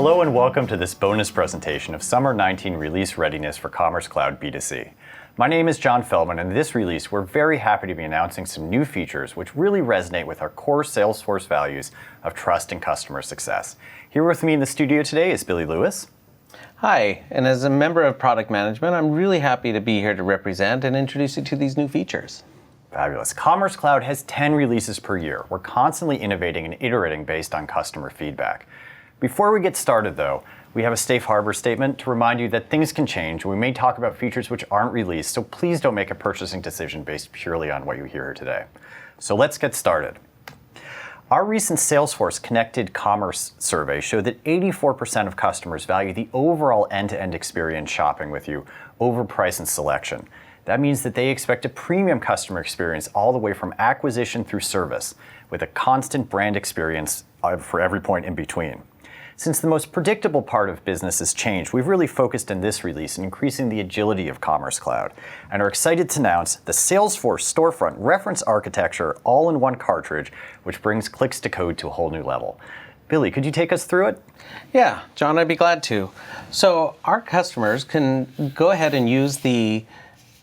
Hello and welcome to this bonus presentation of Summer 19 Release Readiness for Commerce Cloud B2C. My name is John Feldman, and in this release we're very happy to be announcing some new features which really resonate with our core Salesforce values of trust and customer success. Here with me in the studio today is Billy Lewis. Hi, and as a member of product management, I'm really happy to be here to represent and introduce you to these new features. Fabulous. Commerce Cloud has 10 releases per year. We're constantly innovating and iterating based on customer feedback. Before we get started though, we have a safe harbor statement to remind you that things can change. We may talk about features which aren't released, so please don't make a purchasing decision based purely on what you hear here today. So let's get started. Our recent Salesforce Connected Commerce survey showed that 84% of customers value the overall end-to-end experience shopping with you over price and selection. That means that they expect a premium customer experience all the way from acquisition through service, with a constant brand experience for every point in between. Since the most predictable part of business has changed, we've really focused in this release on increasing the agility of Commerce Cloud and are excited to announce the Salesforce Storefront reference architecture all-in-one cartridge, which brings clicks to code to a whole new level. Billy, could you take us through it? Yeah, John, I'd be glad to. So our customers can go ahead and use the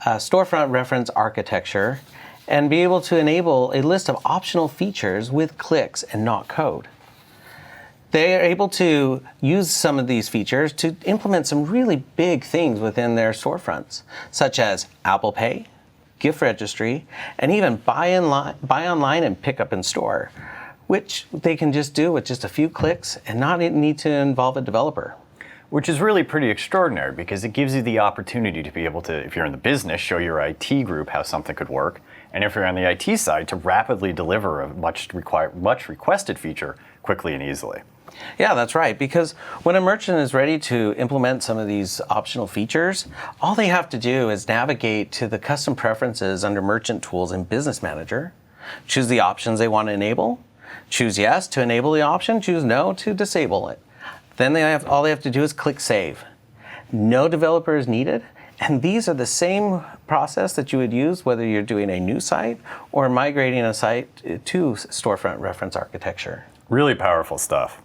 Storefront reference architecture and be able to enable a list of optional features with clicks and not code. They are able to use some of these features to implement some really big things within their storefronts, such as Apple Pay, gift registry, and even buy online and pick up in store, which they can just do with just a few clicks and not need to involve a developer. Which is really pretty extraordinary because it gives you the opportunity to be able to, if you're in the business, show your IT group how something could work, and if you're on the IT side, to rapidly deliver a much requested feature quickly and easily. Yeah, that's right, because when a merchant is ready to implement some of these optional features, all they have to do is navigate to the custom preferences under Merchant Tools in Business Manager, choose the options they want to enable, choose yes to enable the option, choose no to disable it. Then all they have to do is click Save. No developer is needed, and these are the same process that you would use whether you're doing a new site or migrating a site to Storefront reference architecture. Really powerful stuff.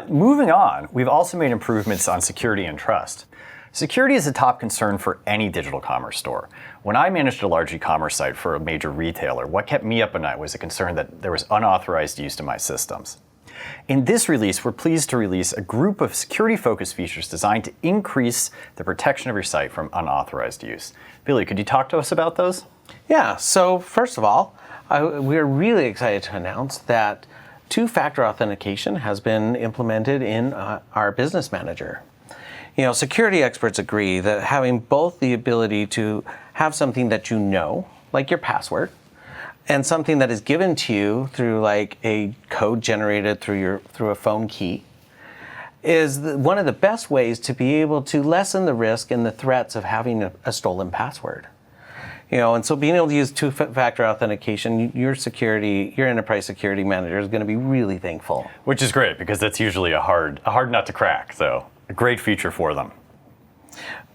Moving on, we've also made improvements on security and trust. Security is a top concern for any digital commerce store. When I managed a large e-commerce site for a major retailer, what kept me up at night was a concern that there was unauthorized use to my systems. In this release, we're pleased to release a group of security-focused features designed to increase the protection of your site from unauthorized use. Billy, could you talk to us about those? Yeah, so first of all, we're really excited to announce that two-factor authentication has been implemented in our Business Manager. You know, security experts agree that having both the ability to have something that you know, like your password, and something that is given to you through like a code generated through a phone key is one of the best ways to be able to lessen the risk and the threats of having a stolen password. You know, and so being able to use two-factor authentication, your enterprise security manager is going to be really thankful. Which is great because that's usually a hard nut to crack. So a great feature for them.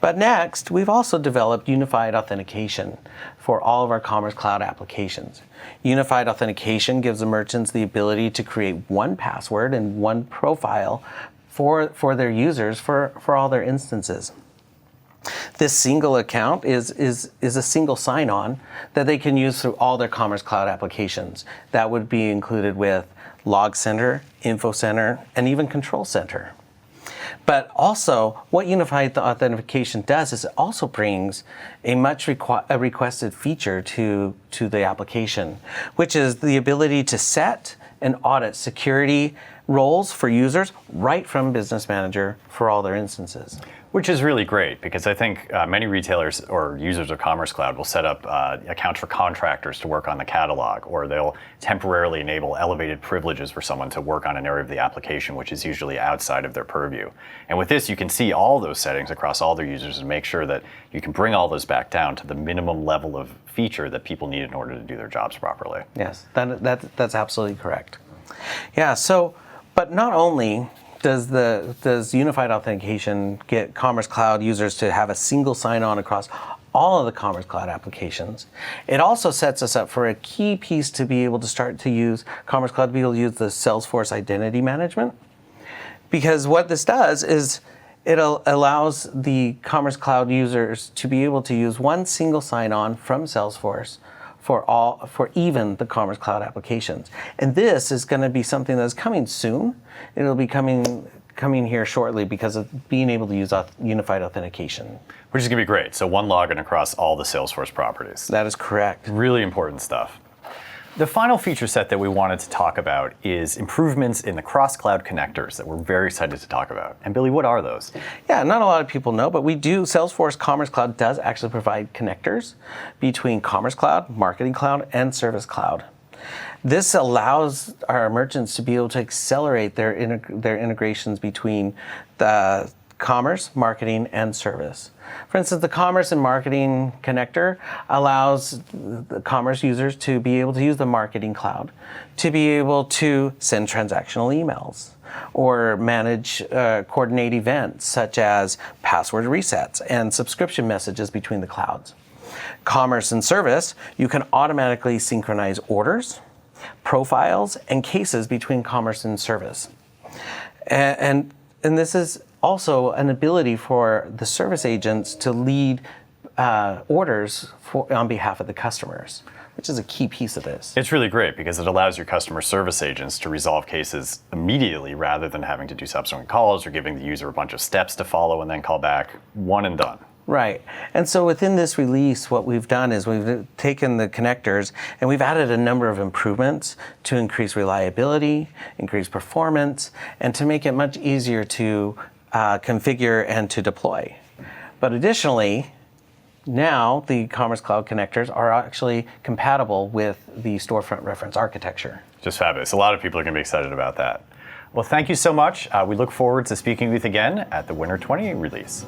But next, we've also developed unified authentication for all of our Commerce Cloud applications. Unified authentication gives the merchants the ability to create one password and one profile for their users for all their instances. This single account is a single sign-on that they can use through all their Commerce Cloud applications. That would be included with Log Center, Info Center, and even Control Center. But also, what unified authentication does is it also brings a requested feature to the application, which is the ability to set and audit security roles for users right from Business Manager for all their instances. Which is really great because I think many retailers or users of Commerce Cloud will set up accounts for contractors to work on the catalog, or they'll temporarily enable elevated privileges for someone to work on an area of the application which is usually outside of their purview. And with this, you can see all those settings across all their users and make sure that you can bring all those back down to the minimum level of feature that people need in order to do their jobs properly. Yes, that's absolutely correct. Yeah, so, but not only does unified authentication get Commerce Cloud users to have a single sign-on across all of the Commerce Cloud applications, it also sets us up for a key piece to be able to start to use Commerce Cloud, to be able to use the Salesforce identity management. Because what this does is it allows the Commerce Cloud users to be able to use one single sign-on from Salesforce for even the Commerce Cloud applications. And this is going to be something that's coming soon. It'll be coming here shortly because of being able to use unified authentication. Which is going to be great. So one login across all the Salesforce properties. That is correct. Really important stuff. The final feature set that we wanted to talk about is improvements in the cross-cloud connectors that we're very excited to talk about. And Billy, what are those? Yeah, not a lot of people know, but we do. Salesforce Commerce Cloud does actually provide connectors between Commerce Cloud, Marketing Cloud, and Service Cloud. This allows our merchants to be able to accelerate their integrations between the commerce, marketing, and service. For instance, the commerce and marketing connector allows the commerce users to be able to use the marketing cloud to be able to send transactional emails or manage, coordinate events such as password resets and subscription messages between the clouds. Commerce and service, you can automatically synchronize orders, profiles, and cases between commerce and service. And this is also an ability for the service agents to lead orders on behalf of the customers, which is a key piece of this. It's really great because it allows your customer service agents to resolve cases immediately rather than having to do subsequent calls or giving the user a bunch of steps to follow and then call back. One and done. Right. And so within this release, what we've done is we've taken the connectors and we've added a number of improvements to increase reliability, increase performance, and to make it much easier to configure and to deploy. But additionally, now the Commerce Cloud connectors are actually compatible with the Storefront reference architecture. Just fabulous. A lot of people are going to be excited about that. Well, thank you so much. We look forward to speaking with you again at the Winter 20 release.